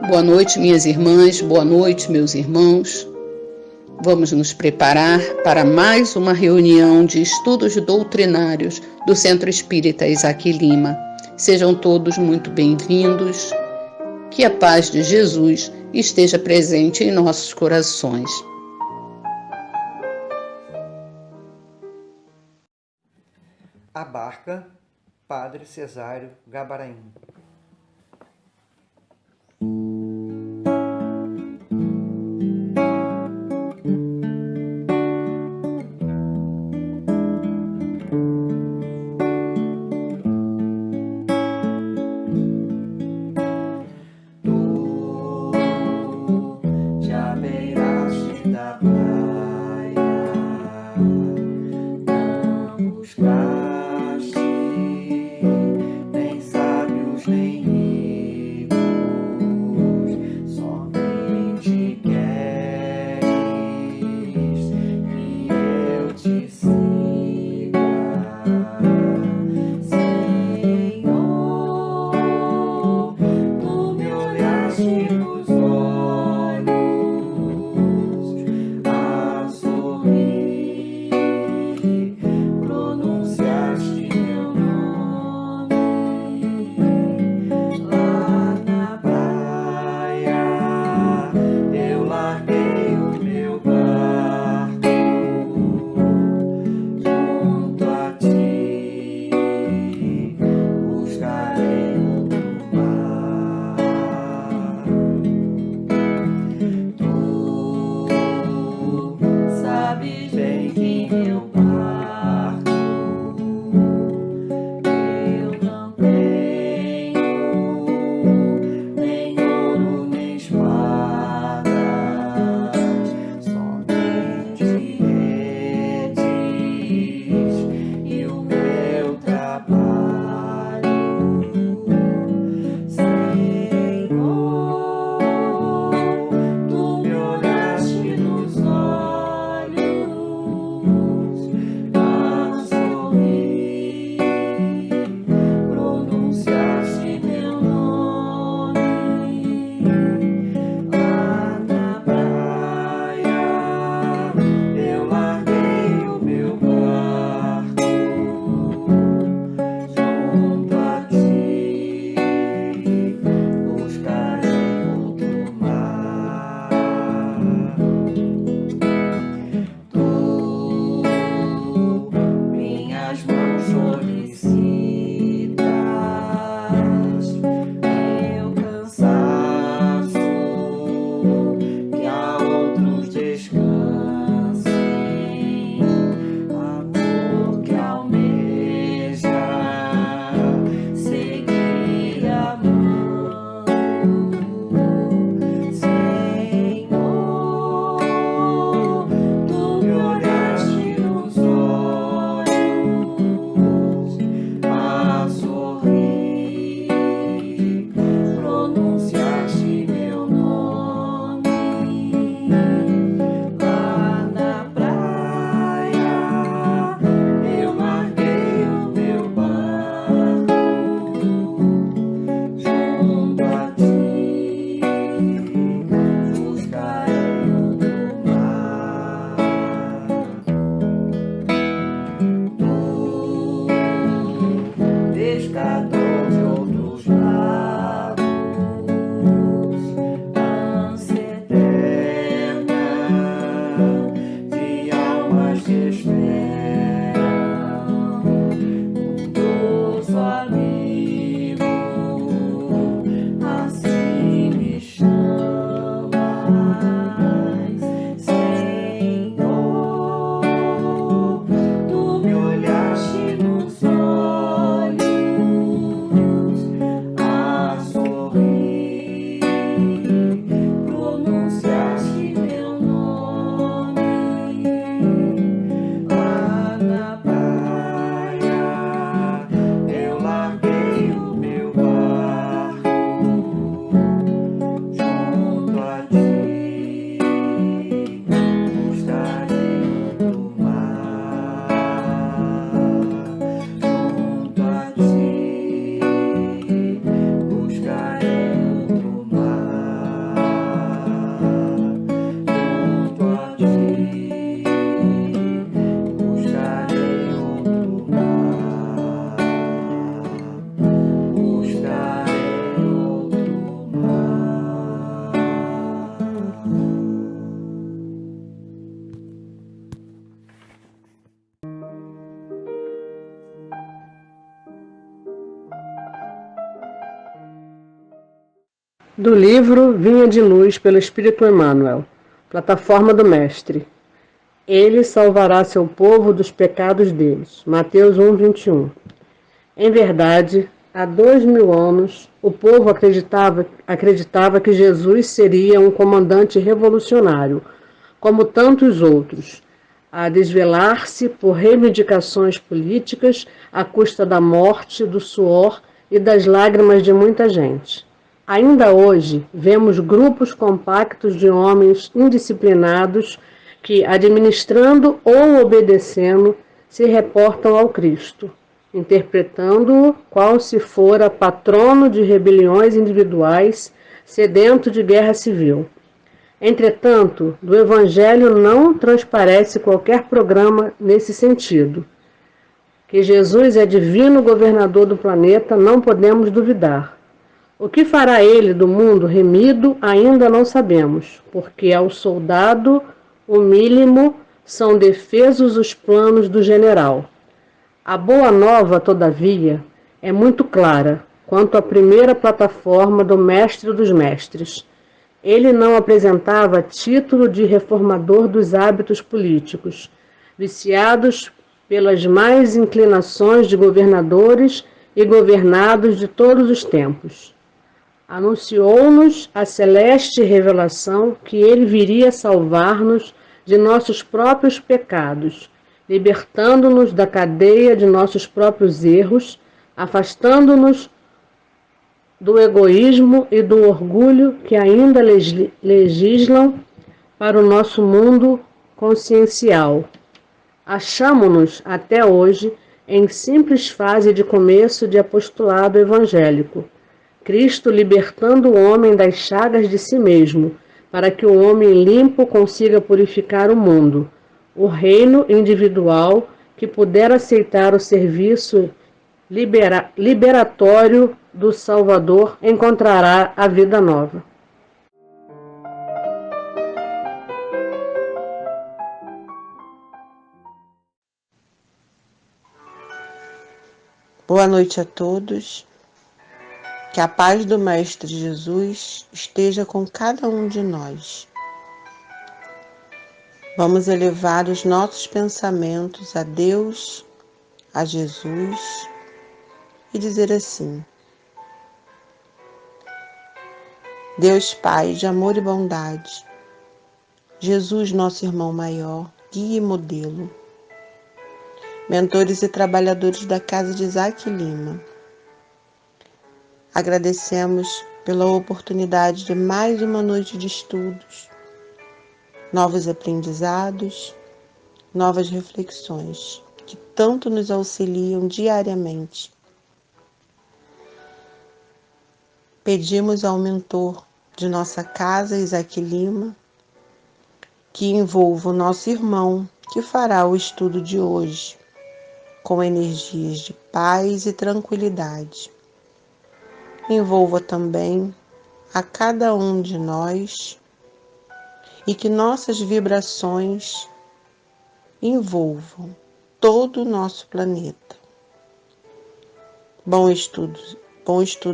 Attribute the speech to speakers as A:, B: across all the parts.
A: Boa noite, minhas irmãs, boa noite, meus irmãos. Vamos nos preparar para mais uma reunião de estudos doutrinários do Centro Espírita Isaac Lima. Sejam todos muito bem-vindos. Que a paz de Jesus esteja presente em nossos corações.
B: A Barca, Padre Cesário Gabaraim.
C: Nem Do livro Vinha de Luz pelo Espírito Emmanuel, plataforma do Mestre. Ele salvará seu povo dos pecados deles. Mateus 1:21. Em verdade, há 2000 anos, o povo acreditava que Jesus seria um comandante revolucionário, como tantos outros, a desvelar-se por reivindicações políticas à custa da morte, do suor e das lágrimas de muita gente. Ainda hoje, vemos grupos compactos de homens indisciplinados que, administrando ou obedecendo, se reportam ao Cristo, interpretando-o qual se fora patrono de rebeliões individuais, sedento de guerra civil. Entretanto, do Evangelho não transparece qualquer programa nesse sentido. Que Jesus é divino governador do planeta, não podemos duvidar. O que fará ele do mundo remido ainda não sabemos, porque ao soldado humílimo são defesos os planos do general. A boa nova, todavia, é muito clara quanto à primeira plataforma do Mestre dos Mestres. Ele não apresentava título de reformador dos hábitos políticos, viciados pelas más inclinações de governadores e governados de todos os tempos. Anunciou-nos a celeste revelação que ele viria salvar-nos de nossos próprios pecados, libertando-nos da cadeia de nossos próprios erros, afastando-nos do egoísmo e do orgulho que ainda legislam para o nosso mundo consciencial. Achamo-nos até hoje em simples fase de começo de apostolado evangélico, Cristo libertando o homem das chagas de si mesmo, para que o homem limpo consiga purificar o mundo. O reino individual que puder aceitar o serviço liberatório do Salvador encontrará a vida nova.
D: Boa noite a todos. Que a paz do Mestre Jesus esteja com cada um de nós. Vamos elevar os nossos pensamentos a Deus, a Jesus e dizer assim: Deus Pai de amor e bondade, Jesus nosso irmão maior, guia e modelo, mentores e trabalhadores da casa de Isaac Lima, agradecemos pela oportunidade de mais uma noite de estudos, novos aprendizados, novas reflexões que tanto nos auxiliam diariamente. Pedimos ao mentor de nossa casa, Isaac Lima, que envolva o nosso irmão que fará o estudo de hoje, com energias de paz e tranquilidade. Envolva também a cada um de nós e que nossas vibrações envolvam todo o nosso planeta. Bom estudo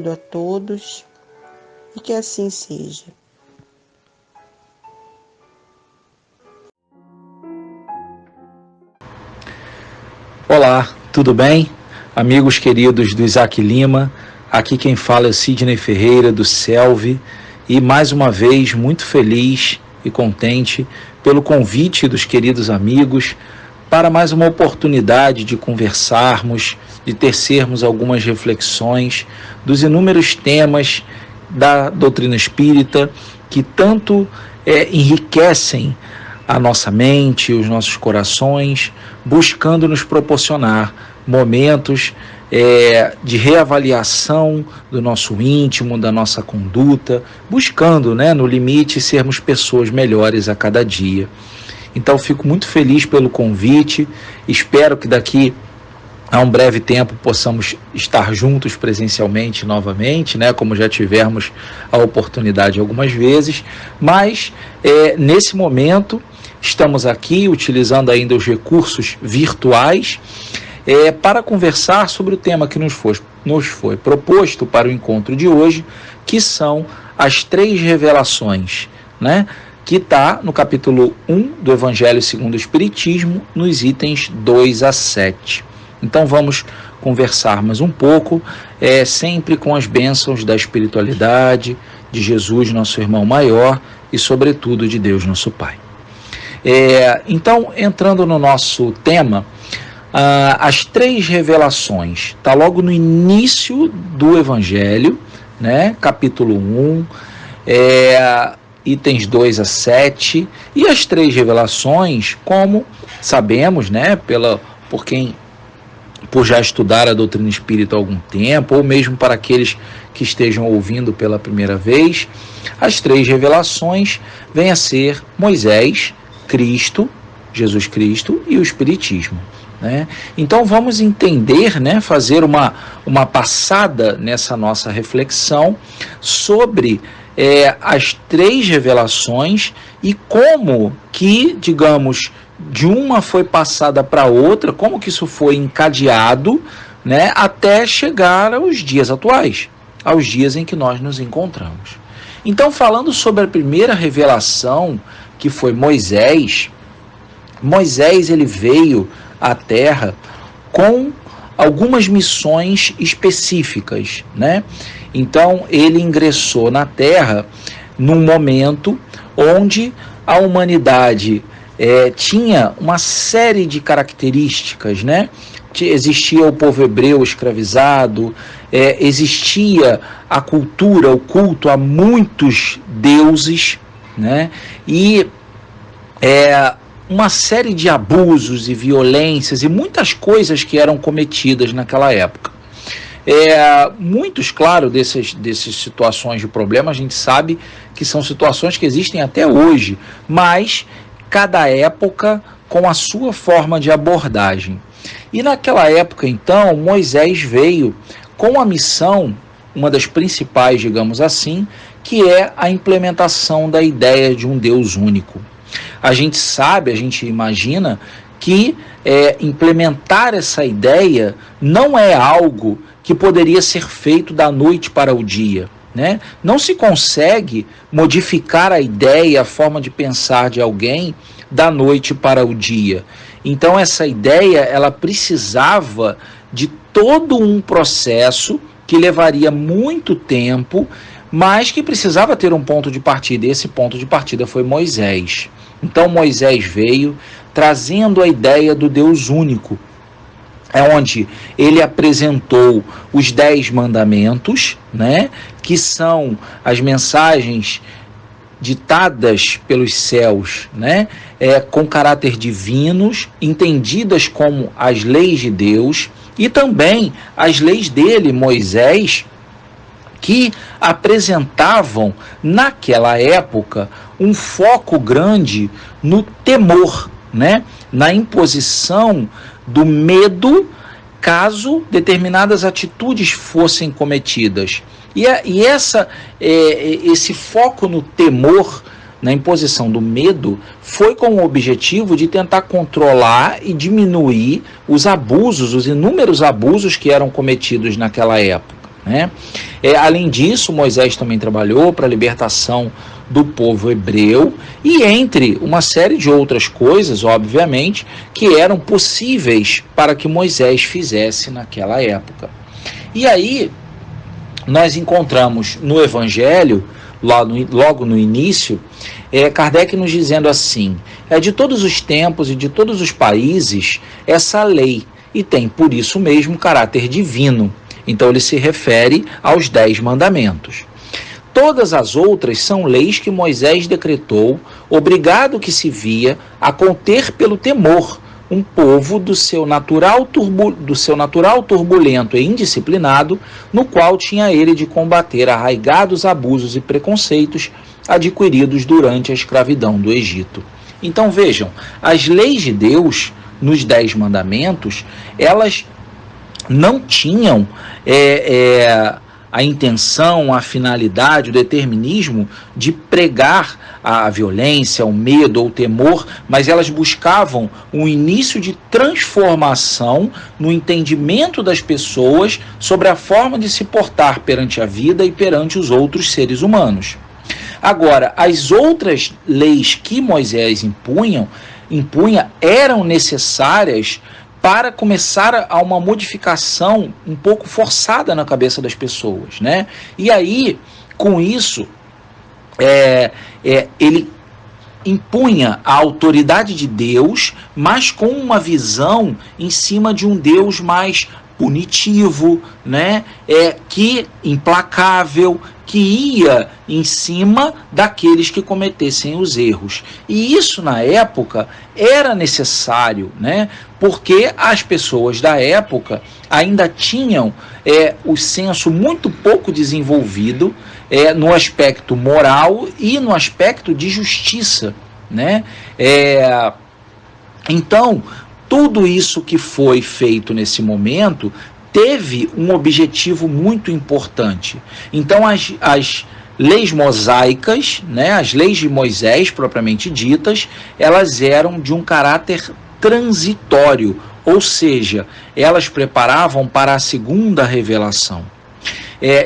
D: a todos e que assim seja.
E: Olá, tudo bem? Amigos queridos do Isaac Lima, aqui quem fala é Sidney Ferreira, do CELV, e mais uma vez muito feliz e contente pelo convite dos queridos amigos para mais uma oportunidade de conversarmos, de tecermos algumas reflexões dos inúmeros temas da doutrina espírita que tanto enriquecem a nossa mente, os nossos corações, buscando nos proporcionar momentos de reavaliação do nosso íntimo, da nossa conduta, buscando, no limite, sermos pessoas melhores a cada dia. Então, fico muito feliz pelo convite, espero que daqui a um breve tempo possamos estar juntos presencialmente novamente, como já tivemos a oportunidade algumas vezes, mas nesse momento estamos aqui utilizando ainda os recursos virtuais para conversar sobre o tema que nos foi proposto para o encontro de hoje, que são as 3 revelações, né? Que está no capítulo 1 do Evangelho segundo o Espiritismo, nos itens 2 a 7. Então vamos conversar mais um pouco, sempre com as bênçãos da espiritualidade, de Jesus, nosso irmão maior, e sobretudo de Deus, nosso Pai. Então, entrando no nosso tema, as 3 revelações, está logo no início do Evangelho, né? Capítulo 1, itens 2 a 7, e as 3 revelações, como sabemos, né, por já estudar a doutrina espírita há algum tempo, ou mesmo para aqueles que estejam ouvindo pela primeira vez, as 3 revelações vêm a ser Moisés, Cristo, Jesus Cristo e o Espiritismo, né? Então vamos entender, né, fazer uma passada nessa nossa reflexão sobre as 3 revelações e como que, digamos, de uma foi passada para outra, como que isso foi encadeado, né, até chegar aos dias atuais, aos dias em que nós nos encontramos. Então, falando sobre a primeira revelação, que foi Moisés, ele veio à Terra com algumas missões específicas, né? Então, ele ingressou na Terra num momento onde a humanidade tinha uma série de características, né? Existia o povo hebreu escravizado, existia a cultura, o culto a muitos deuses, né? E uma série de abusos e violências e muitas coisas que eram cometidas naquela época. Muitos, claro, dessas situações de problema, a gente sabe que são situações que existem até hoje, mas cada época com a sua forma de abordagem. E naquela época, então, Moisés veio com a missão, uma das principais, digamos assim, que é a implementação da ideia de um Deus único. A gente sabe, a gente imagina que implementar essa ideia não é algo que poderia ser feito da noite para o dia, né? Não se consegue modificar a ideia, a forma de pensar de alguém da noite para o dia. Então essa ideia, ela precisava de todo um processo que levaria muito tempo, mas que precisava ter um ponto de partida, e esse ponto de partida foi Moisés. Então Moisés veio trazendo a ideia do Deus único, onde ele apresentou os 10 mandamentos, né, que são as mensagens ditadas pelos céus, né, com caráter divinos, entendidas como as leis de Deus, e também as leis dele, Moisés, que apresentavam naquela época um foco grande no temor, né, na imposição do medo caso determinadas atitudes fossem cometidas. E esse foco no temor, na imposição do medo, foi com o objetivo de tentar controlar e diminuir os abusos, os inúmeros abusos que eram cometidos naquela época, né? Além disso, Moisés também trabalhou para a libertação do povo hebreu e entre uma série de outras coisas, obviamente, que eram possíveis para que Moisés fizesse naquela época. E aí, nós encontramos no Evangelho, logo no início, Kardec nos dizendo assim: de todos os tempos e de todos os países, essa lei, e tem por isso mesmo caráter divino. Então ele se refere aos 10 mandamentos. Todas as outras são leis que Moisés decretou, obrigado que se via a conter pelo temor um povo do seu natural turbulento e indisciplinado, no qual tinha ele de combater arraigados abusos e preconceitos adquiridos durante a escravidão do Egito. Então vejam, as leis de Deus, nos 10 mandamentos, elas não tinham a intenção, a finalidade, o determinismo de pregar a violência, o medo ou o temor, mas elas buscavam um início de transformação no entendimento das pessoas sobre a forma de se portar perante a vida e perante os outros seres humanos. Agora, as outras leis que Moisés impunha eram necessárias para começar a uma modificação um pouco forçada na cabeça das pessoas, né? E aí, com isso, ele impunha a autoridade de Deus, mas com uma visão em cima de um Deus mais punitivo, né? Que implacável, que ia em cima daqueles que cometessem os erros. E isso, na época, era necessário, né? Porque as pessoas da época ainda tinham o senso muito pouco desenvolvido no aspecto moral e no aspecto de justiça, né? Então, tudo isso que foi feito nesse momento teve um objetivo muito importante. Então, as leis mosaicas, né, as leis de Moisés, propriamente ditas, elas eram de um caráter transitório, ou seja, elas preparavam para a segunda revelação.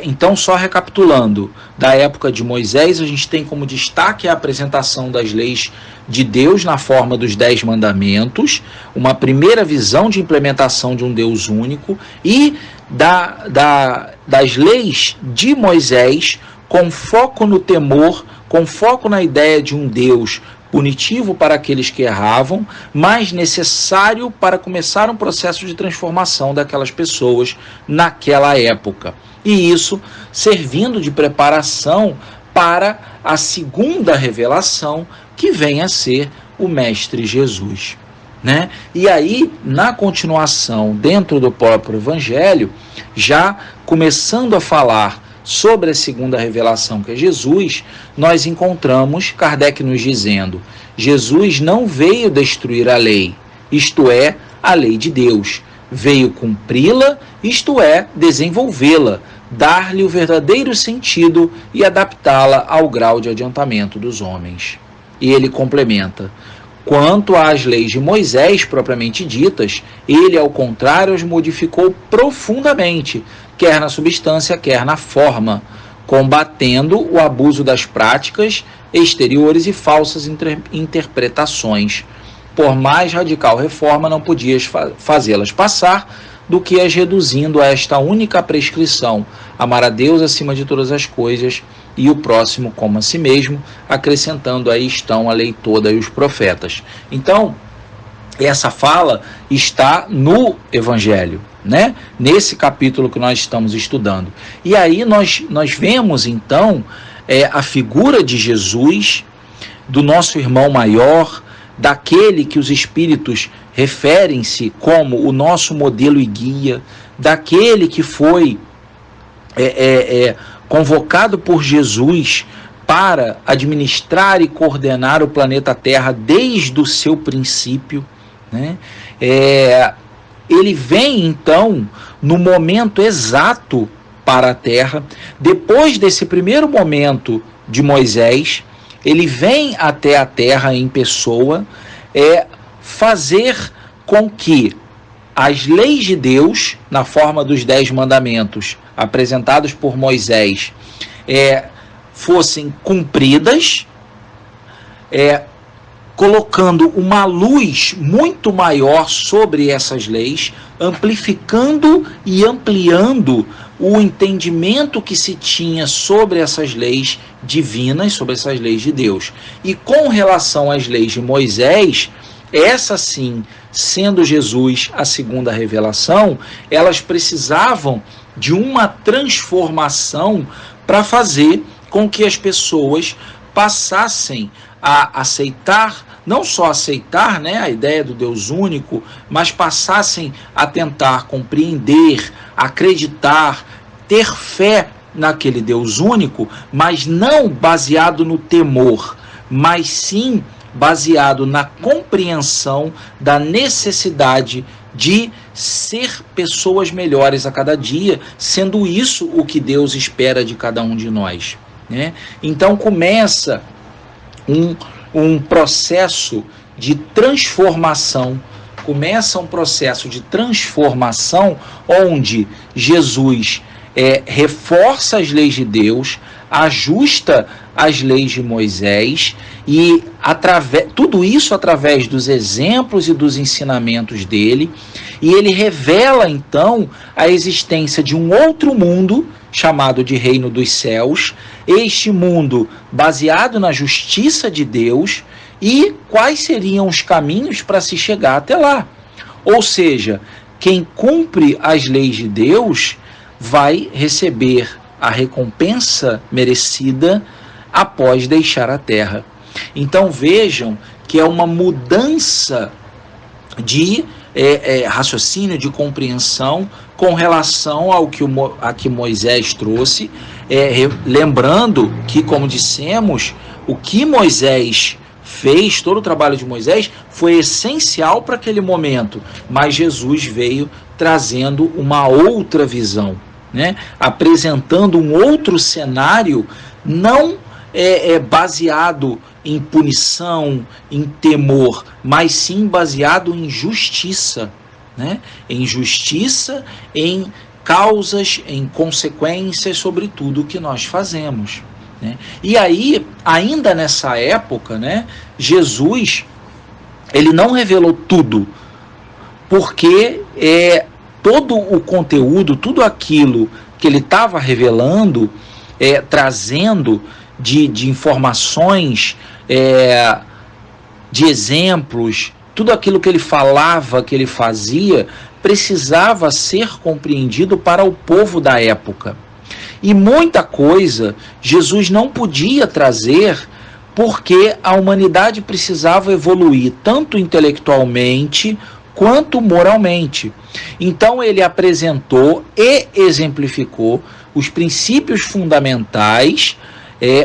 E: Então, só recapitulando, da época de Moisés, a gente tem como destaque a apresentação das leis de Deus na forma dos 10 mandamentos, uma primeira visão de implementação de um Deus único, e das leis de Moisés com foco no temor, com foco na ideia de um Deus punitivo para aqueles que erravam, mas necessário para começar um processo de transformação daquelas pessoas naquela época. E isso servindo de preparação para a segunda revelação, que vem a ser o Mestre Jesus, né? E aí, na continuação, dentro do próprio Evangelho, já começando a falar sobre a segunda revelação, que é Jesus, nós encontramos Kardec nos dizendo: Jesus não veio destruir a lei, isto é, a lei de Deus, veio cumpri-la, isto é, desenvolvê-la, dar-lhe o verdadeiro sentido e adaptá-la ao grau de adiantamento dos homens. E ele complementa: quanto às leis de Moisés propriamente ditas, ele, ao contrário, as modificou profundamente, quer na substância, quer na forma, combatendo o abuso das práticas exteriores e falsas interpretações. Por mais radical reforma, não podias fazê-las passar do que as reduzindo a esta única prescrição: amar a Deus acima de todas as coisas e o próximo como a si mesmo, acrescentando: aí estão a lei toda e os profetas. Então, essa fala está no Evangelho, né? Nesse capítulo que nós estamos estudando. E aí nós vemos, então, a figura de Jesus, do nosso irmão maior, daquele que os espíritos referem-se como o nosso modelo e guia, daquele que foi convocado por Jesus para administrar e coordenar o planeta Terra desde o seu princípio, né? Ele vem, então, no momento exato para a Terra. Depois desse primeiro momento de Moisés, ele vem até a Terra em pessoa, fazer com que as leis de Deus, na forma dos 10 mandamentos apresentados por Moisés, fossem cumpridas, colocando uma luz muito maior sobre essas leis, amplificando e ampliando o entendimento que se tinha sobre essas leis divinas, sobre essas leis de Deus. E com relação às leis de Moisés, essa sim, sendo Jesus a segunda revelação, elas precisavam de uma transformação para fazer com que as pessoas passassem a aceitar, não só aceitar, né, a ideia do Deus único, mas passassem a tentar compreender, acreditar, ter fé naquele Deus único, mas não baseado no temor, mas sim baseado na compreensão da necessidade de ser pessoas melhores a cada dia, sendo isso o que Deus espera de cada um de nós, né? Então começa um processo de transformação, onde Jesus reforça as leis de Deus, ajusta as leis de Moisés, e tudo isso através dos exemplos e dos ensinamentos dele, e ele revela então a existência de um outro mundo chamado de Reino dos Céus, este mundo baseado na justiça de Deus, e quais seriam os caminhos para se chegar até lá. Ou seja, quem cumpre as leis de Deus vai receber a recompensa merecida após deixar a terra. Então vejam que é uma mudança de raciocínio, de compreensão com relação ao que Moisés trouxe, lembrando que, como dissemos, o que Moisés fez, todo o trabalho de Moisés foi essencial para aquele momento, mas Jesus veio trazendo uma outra visão, né? Apresentando um outro cenário, não baseado em punição, em temor, mas sim baseado em justiça, né? Em justiça, em causas, em consequências sobre tudo o que nós fazemos, né? E aí, ainda nessa época, né, Jesus, ele não revelou tudo, porque todo o conteúdo, tudo aquilo que ele estava revelando, trazendo de informações, de exemplos, tudo aquilo que ele falava, que ele fazia, precisava ser compreendido para o povo da época. E muita coisa Jesus não podia trazer, porque a humanidade precisava evoluir tanto intelectualmente quanto moralmente. Então ele apresentou e exemplificou os princípios fundamentais,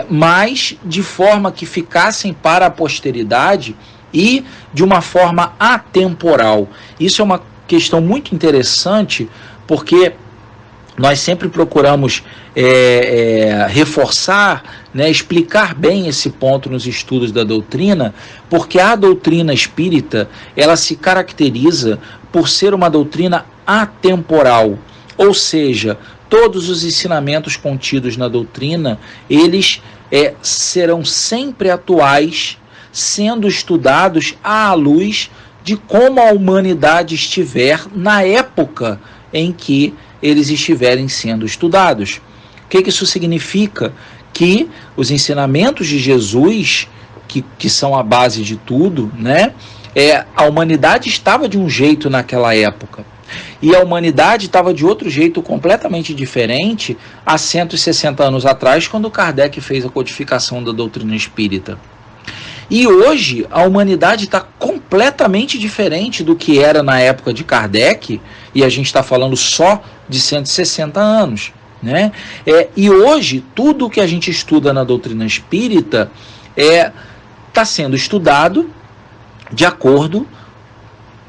E: mas de forma que ficassem para a posteridade e de uma forma atemporal. Isso é uma questão muito interessante, porque nós sempre procuramos reforçar, né, explicar bem esse ponto nos estudos da doutrina, porque a doutrina espírita, ela se caracteriza por ser uma doutrina atemporal, ou seja, todos os ensinamentos contidos na doutrina, eles serão sempre atuais, sendo estudados à luz de como a humanidade estiver na época em que eles estiverem sendo estudados. O que isso significa? Que os ensinamentos de Jesus, que são a base de tudo, né? A humanidade estava de um jeito naquela época, e a humanidade estava de outro jeito completamente diferente há 160 anos atrás, quando Kardec fez a codificação da doutrina espírita. E hoje a humanidade está completamente diferente do que era na época de Kardec, e a gente está falando só de 160 anos, né? E hoje tudo que a gente estuda na doutrina espírita está sendo estudado de acordo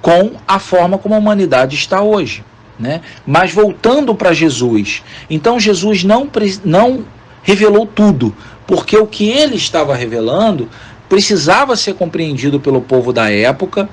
E: com a forma como a humanidade está hoje, né? Mas voltando para Jesus, então Jesus não revelou tudo, porque o que ele estava revelando precisava ser compreendido pelo povo da época,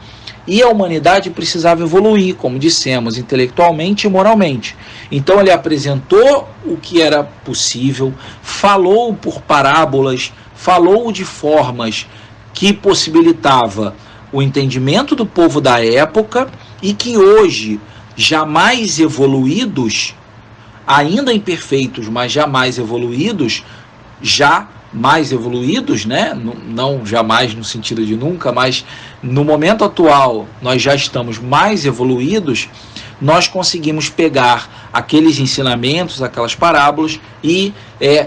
E: e a humanidade precisava evoluir, como dissemos, intelectualmente e moralmente. Então ele apresentou o que era possível, falou por parábolas, falou de formas que possibilitava o entendimento do povo da época, e que hoje, jamais evoluídos, ainda imperfeitos, mas jamais evoluídos, né? Não jamais no sentido de nunca, mas no momento atual nós já estamos mais evoluídos, nós conseguimos pegar aqueles ensinamentos, aquelas parábolas e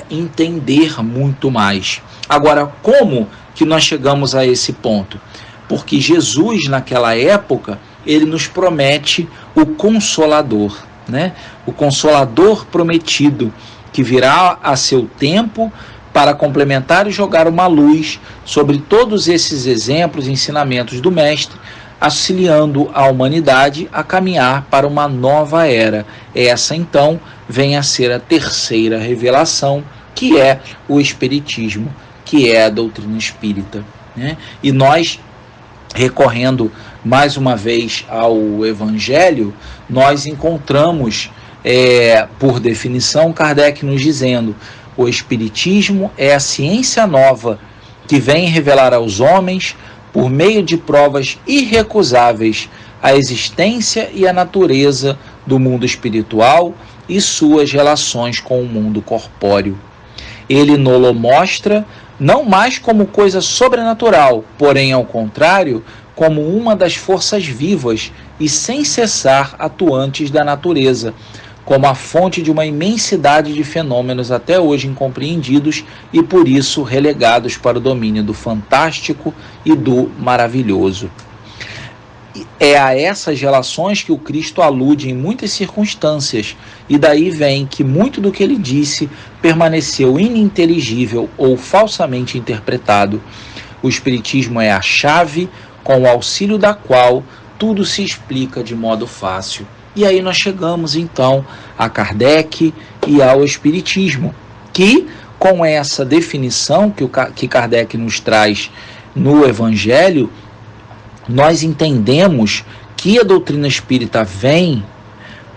E: entender muito mais. Agora, como que nós chegamos a esse ponto? Porque Jesus, naquela época, ele nos promete o Consolador, né? O Consolador prometido, que virá a seu tempo para complementar e jogar uma luz sobre todos esses exemplos e ensinamentos do Mestre, auxiliando a humanidade a caminhar para uma nova era. Essa, então, vem a ser a terceira revelação, que é o Espiritismo, que é a doutrina espírita, né? E nós, recorrendo mais uma vez ao Evangelho, nós encontramos, por definição, Kardec nos dizendo: o Espiritismo é a ciência nova que vem revelar aos homens, por meio de provas irrecusáveis, a existência e a natureza do mundo espiritual e suas relações com o mundo corpóreo. Ele nos mostra não mais como coisa sobrenatural, porém, ao contrário, como uma das forças vivas e sem cessar atuantes da natureza, como a fonte de uma imensidade de fenômenos até hoje incompreendidos e por isso relegados para o domínio do fantástico e do maravilhoso. É a essas relações que o Cristo alude em muitas circunstâncias, e daí vem que muito do que ele disse permaneceu ininteligível ou falsamente interpretado. O Espiritismo é a chave com o auxílio da qual tudo se explica de modo fácil. E aí nós chegamos então a Kardec e ao Espiritismo, que com essa definição que Kardec nos traz no Evangelho, nós entendemos que a doutrina espírita vem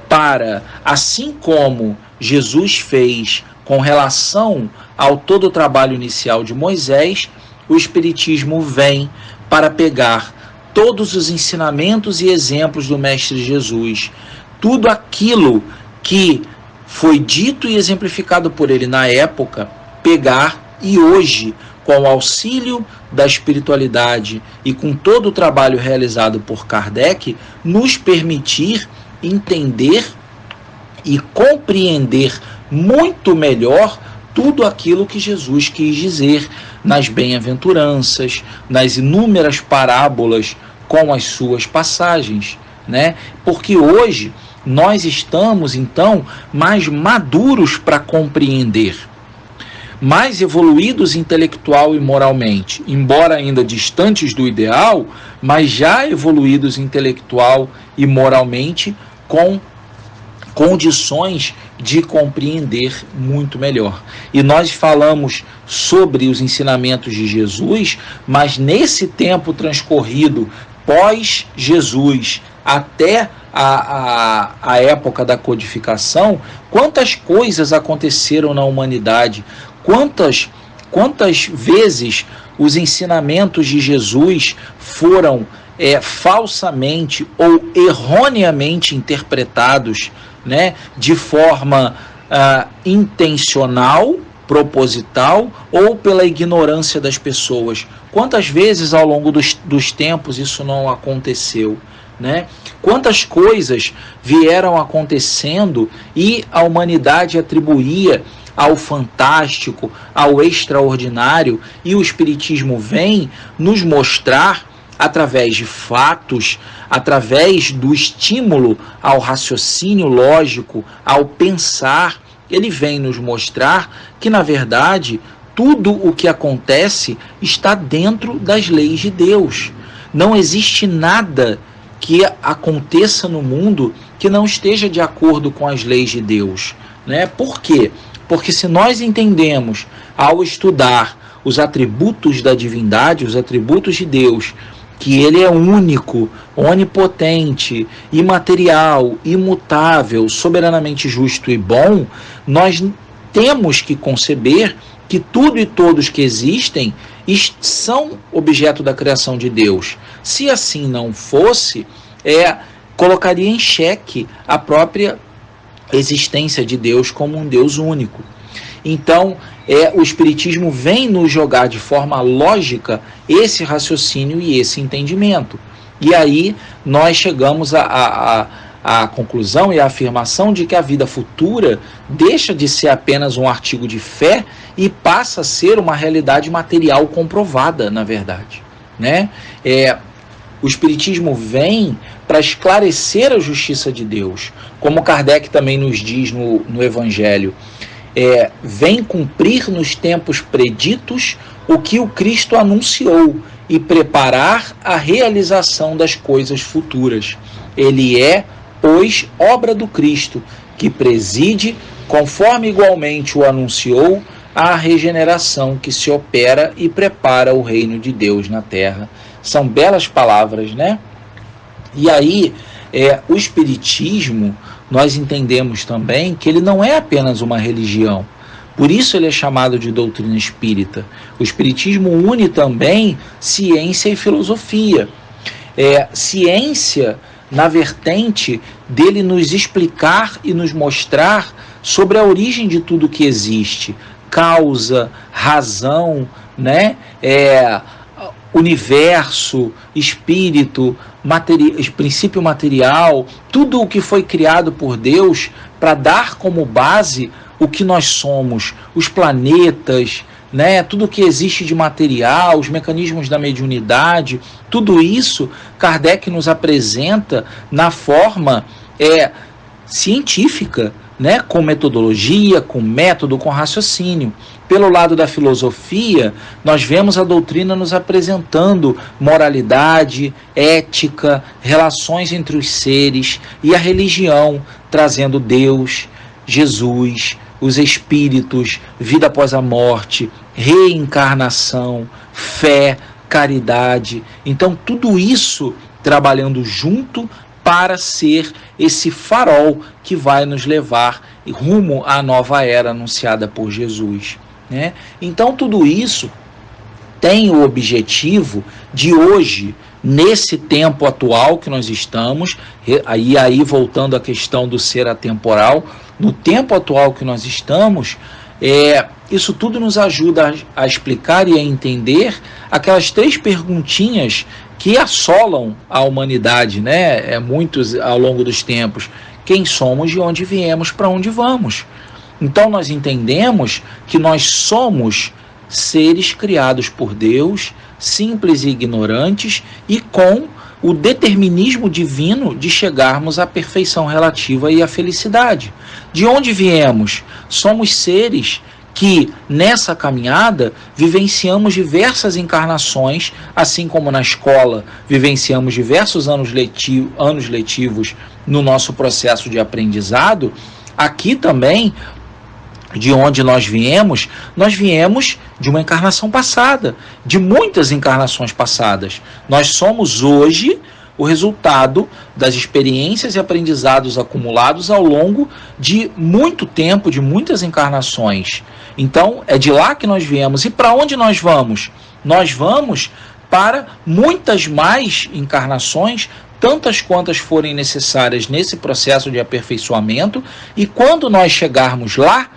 E: para, assim como Jesus fez com relação ao todo o trabalho inicial de Moisés, o Espiritismo vem para pegar todos os ensinamentos e exemplos do Mestre Jesus, tudo aquilo que foi dito e exemplificado por ele na época, pegar e hoje, com o auxílio da espiritualidade e com todo o trabalho realizado por Kardec, nos permitir entender e compreender muito melhor tudo aquilo que Jesus quis dizer nas bem-aventuranças, nas inúmeras parábolas com as suas passagens, né? Porque hoje nós estamos, então, mais maduros para compreender, mais evoluídos intelectual e moralmente, embora ainda distantes do ideal, mas já evoluídos intelectual e moralmente, com condições de compreender muito melhor. E nós falamos sobre os ensinamentos de Jesus, mas nesse tempo transcorrido pós-Jesus até a época da codificação, quantas coisas aconteceram na humanidade, quantas vezes os ensinamentos de Jesus foram falsamente ou erroneamente interpretados, né, de forma intencional, proposital ou pela ignorância das pessoas. Quantas vezes ao longo dos tempos isso não aconteceu, né? Quantas coisas vieram acontecendo e a humanidade atribuía ao fantástico, ao extraordinário, e o Espiritismo vem nos mostrar, através de fatos, através do estímulo ao raciocínio lógico, ao pensar, ele vem nos mostrar que, na verdade, tudo o que acontece está dentro das leis de Deus. Não existe nada que aconteça no mundo que não esteja de acordo com as leis de Deus, né? Por quê? Porque se nós entendemos, ao estudar os atributos da divindade, os atributos de Deus, que ele é único, onipotente, imaterial, imutável, soberanamente justo e bom, nós temos que conceber que tudo e todos que existem são objeto da criação de Deus. Se assim não fosse, colocaria em xeque a própria existência de Deus como um Deus único. Então, o Espiritismo vem nos jogar de forma lógica esse raciocínio e esse entendimento. E aí nós chegamos à conclusão e à afirmação de que a vida futura deixa de ser apenas um artigo de fé e passa a ser uma realidade material comprovada, na verdade, né? O Espiritismo vem para esclarecer a justiça de Deus, como Kardec também nos diz no Evangelho. Vem cumprir nos tempos preditos o que o Cristo anunciou, e preparar a realização das coisas futuras. Ele é, pois, obra do Cristo, que preside, conforme igualmente o anunciou, a regeneração que se opera e prepara o reino de Deus na terra. São belas palavras, né? E aí, o Espiritismo, nós entendemos também que ele não é apenas uma religião. Por isso ele é chamado de doutrina espírita. O Espiritismo une também ciência e filosofia. Ciência na vertente dele nos explicar e nos mostrar sobre a origem de tudo que existe. Causa, razão, né? Universo, espírito, princípio material, tudo o que foi criado por Deus para dar como base o que nós somos, os planetas, né? Tudo que existe de material, os mecanismos da mediunidade, tudo isso Kardec nos apresenta na forma científica, né? Com metodologia, com método, com raciocínio. Pelo lado da filosofia, nós vemos a doutrina nos apresentando moralidade, ética, relações entre os seres, e a religião trazendo Deus, Jesus, os espíritos, vida após a morte, reencarnação, fé, caridade. Então tudo isso trabalhando junto para ser esse farol que vai nos levar rumo à nova era anunciada por Jesus, né? Então tudo isso tem o objetivo de hoje, nesse tempo atual que nós estamos, aí voltando à questão do ser atemporal, no tempo atual que nós estamos, isso tudo nos ajuda a explicar e a entender aquelas 3 perguntinhas que assolam a humanidade, né? Muitos ao longo dos tempos. Quem somos, de onde viemos, para onde vamos? Então nós entendemos que nós somos seres criados por Deus, simples e ignorantes, e com o determinismo divino de chegarmos à perfeição relativa e à felicidade. De onde viemos? Somos seres que nessa caminhada vivenciamos diversas encarnações, assim como na escola vivenciamos diversos anos letivos no nosso processo de aprendizado. Aqui também, de onde nós viemos de uma encarnação passada, de muitas encarnações passadas. Nós somos hoje o resultado das experiências e aprendizados acumulados ao longo de muito tempo, de muitas encarnações. Então, é de lá que nós viemos. E para onde nós vamos? Nós vamos para muitas mais encarnações, tantas quantas forem necessárias nesse processo de aperfeiçoamento, e quando nós chegarmos lá,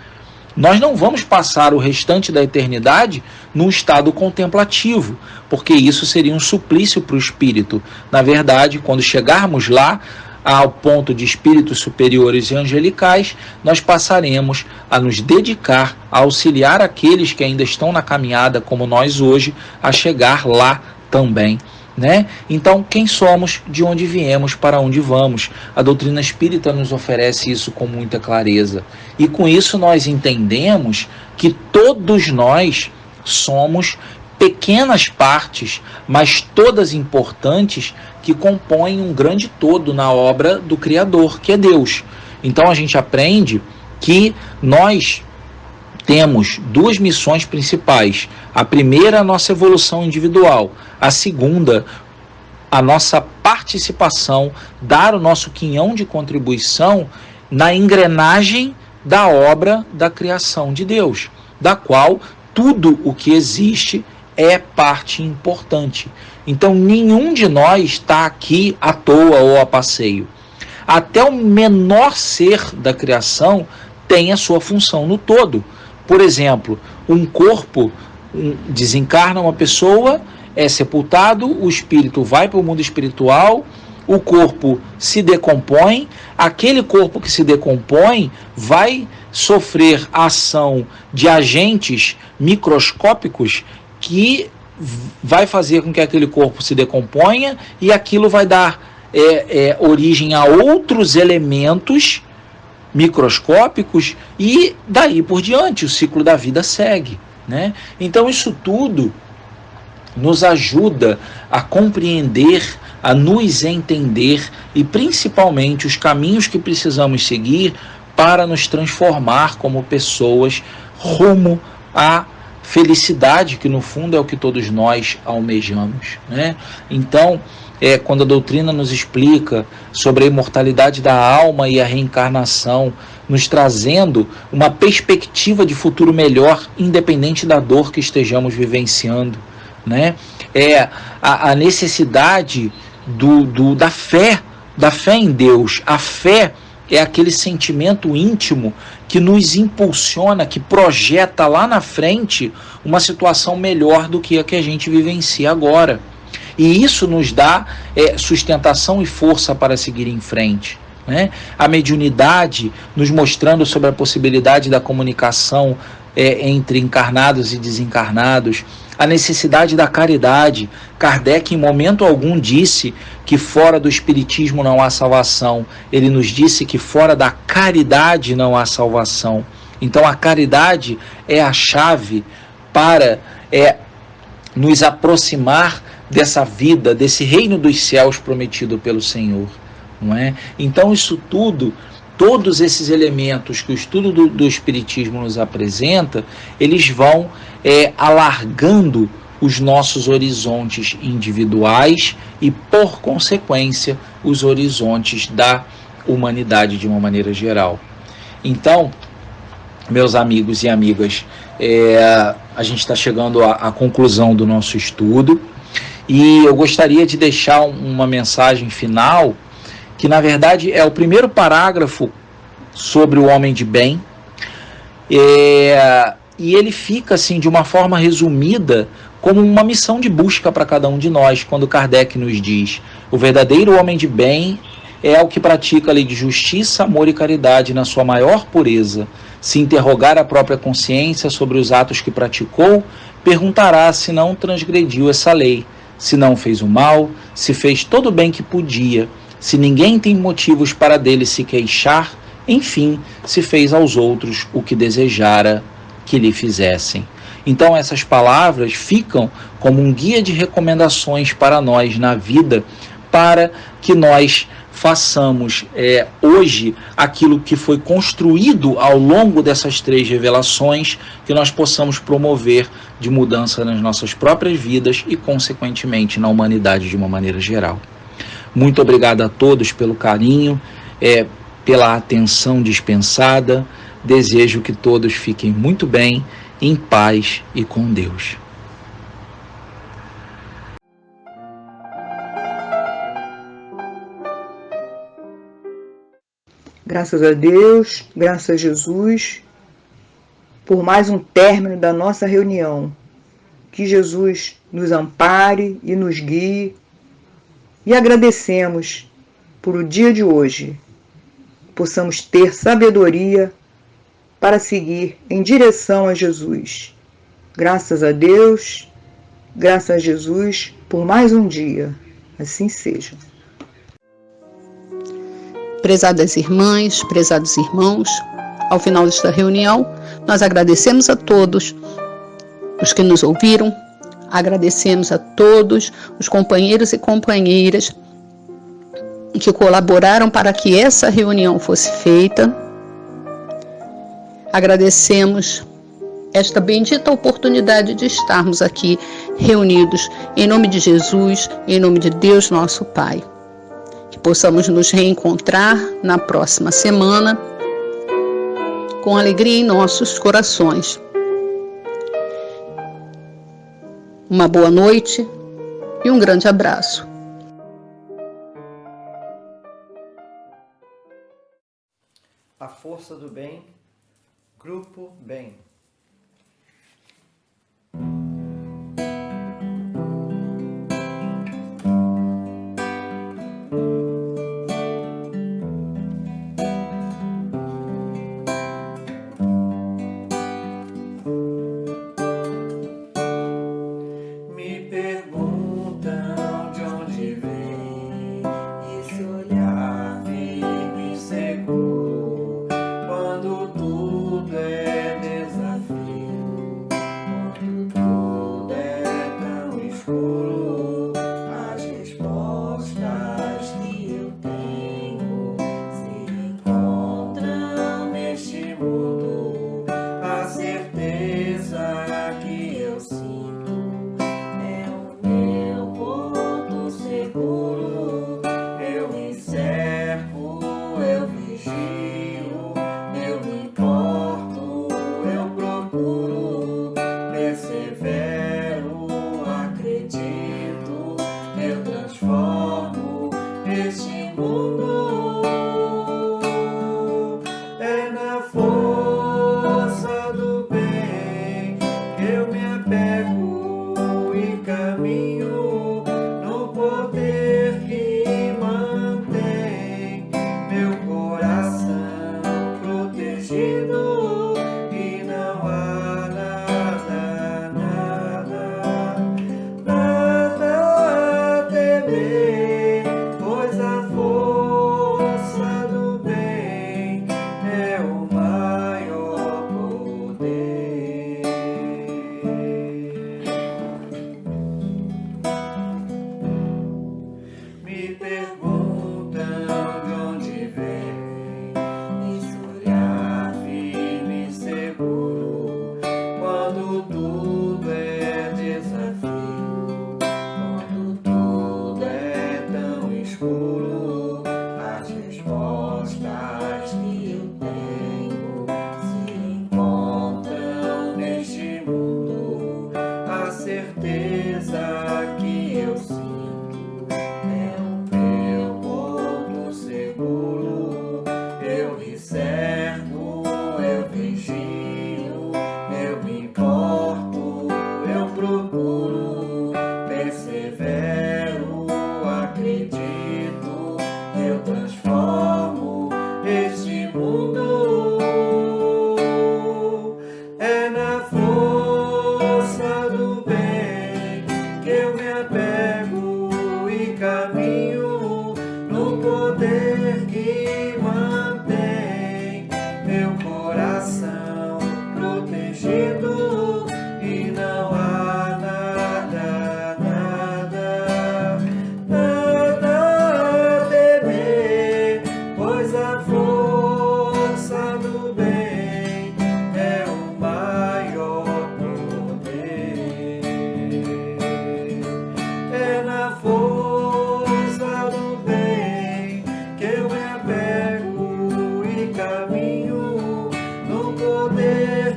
E: nós não vamos passar o restante da eternidade num estado contemplativo, porque isso seria um suplício para o espírito. Na verdade, quando chegarmos lá, ao ponto de espíritos superiores e angelicais, nós passaremos a nos dedicar a auxiliar aqueles que ainda estão na caminhada, como nós hoje, a chegar lá também, né? Então, quem somos, de onde viemos, para onde vamos? A doutrina espírita nos oferece isso com muita clareza. E com isso nós entendemos que todos nós somos pequenas partes, mas todas importantes, que compõem um grande todo na obra do Criador, que é Deus. Então a gente aprende que nós temos 2 missões principais. A primeira, a nossa evolução individual. A segunda, a nossa participação, dar o nosso quinhão de contribuição na engrenagem da obra da criação de Deus, da qual tudo o que existe é parte importante. Então nenhum de nós está aqui à toa ou a passeio. Até o menor ser da criação tem a sua função no todo. Por exemplo, um corpo desencarna uma pessoa, é sepultado, o espírito vai para o mundo espiritual, o corpo se decompõe, aquele corpo que se decompõe vai sofrer a ação de agentes microscópicos que vai fazer com que aquele corpo se decomponha, e aquilo vai dar origem a outros elementos microscópicos, e daí por diante o ciclo da vida segue, né? Então isso tudo nos ajuda a compreender, a nos entender e principalmente os caminhos que precisamos seguir para nos transformar como pessoas rumo à felicidade, que no fundo é o que todos nós almejamos, né? Então, quando a doutrina nos explica sobre a imortalidade da alma e a reencarnação, nos trazendo uma perspectiva de futuro melhor, independente da dor que estejamos vivenciando, né? A necessidade da fé em Deus. A fé é aquele sentimento íntimo que nos impulsiona, que projeta lá na frente uma situação melhor do que a que a gente vivencia agora. E isso nos dá sustentação e força para seguir em frente, né? A mediunidade nos mostrando sobre a possibilidade da comunicação entre encarnados e desencarnados, a necessidade da caridade. Kardec em momento algum disse que fora do espiritismo não há salvação. Ele nos disse que fora da caridade não há salvação. Então a caridade é a chave para nos aproximar dessa vida, desse reino dos céus prometido pelo Senhor, não é? Então isso tudo, todos esses elementos que o estudo do Espiritismo nos apresenta, eles vão alargando os nossos horizontes individuais e, por consequência, os horizontes da humanidade de uma maneira geral. Então, meus amigos e amigas, a gente está chegando à conclusão do nosso estudo e eu gostaria de deixar uma mensagem final que, na verdade, é o primeiro parágrafo sobre o homem de bem, e ele fica, assim, de uma forma resumida, como uma missão de busca para cada um de nós, quando Kardec nos diz: o verdadeiro homem de bem é o que pratica a lei de justiça, amor e caridade na sua maior pureza. Se interrogar a própria consciência sobre os atos que praticou, perguntará se não transgrediu essa lei, se não fez o mal, se fez todo o bem que podia, se ninguém tem motivos para dele se queixar, enfim, se fez aos outros o que desejara que lhe fizessem. Então essas palavras ficam como um guia de recomendações para nós na vida, para que nós façamos hoje aquilo que foi construído ao longo dessas 3 revelações, que nós possamos promover de mudança nas nossas próprias vidas e, consequentemente, na humanidade de uma maneira geral. Muito obrigado a todos pelo carinho, pela atenção dispensada. Desejo que todos fiquem muito bem, em paz e com Deus.
F: Graças a Deus, graças a Jesus, por mais um término da nossa reunião. Que Jesus nos ampare e nos guie. E agradecemos por o dia de hoje. Possamos ter sabedoria para seguir em direção a Jesus. Graças a Deus, graças a Jesus, por mais um dia. Assim seja.
A: Prezadas irmãs, prezados irmãos, ao final desta reunião, nós agradecemos a todos os que nos ouviram, agradecemos a todos os companheiros e companheiras que colaboraram para que essa reunião fosse feita. Agradecemos esta bendita oportunidade de estarmos aqui reunidos em nome de Jesus, em nome de Deus nosso Pai. Que possamos nos reencontrar na próxima semana com alegria em nossos corações. Uma boa noite e um grande abraço.
B: A força do bem, Grupo Bem.
G: Quando tudo é desastre.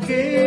B: que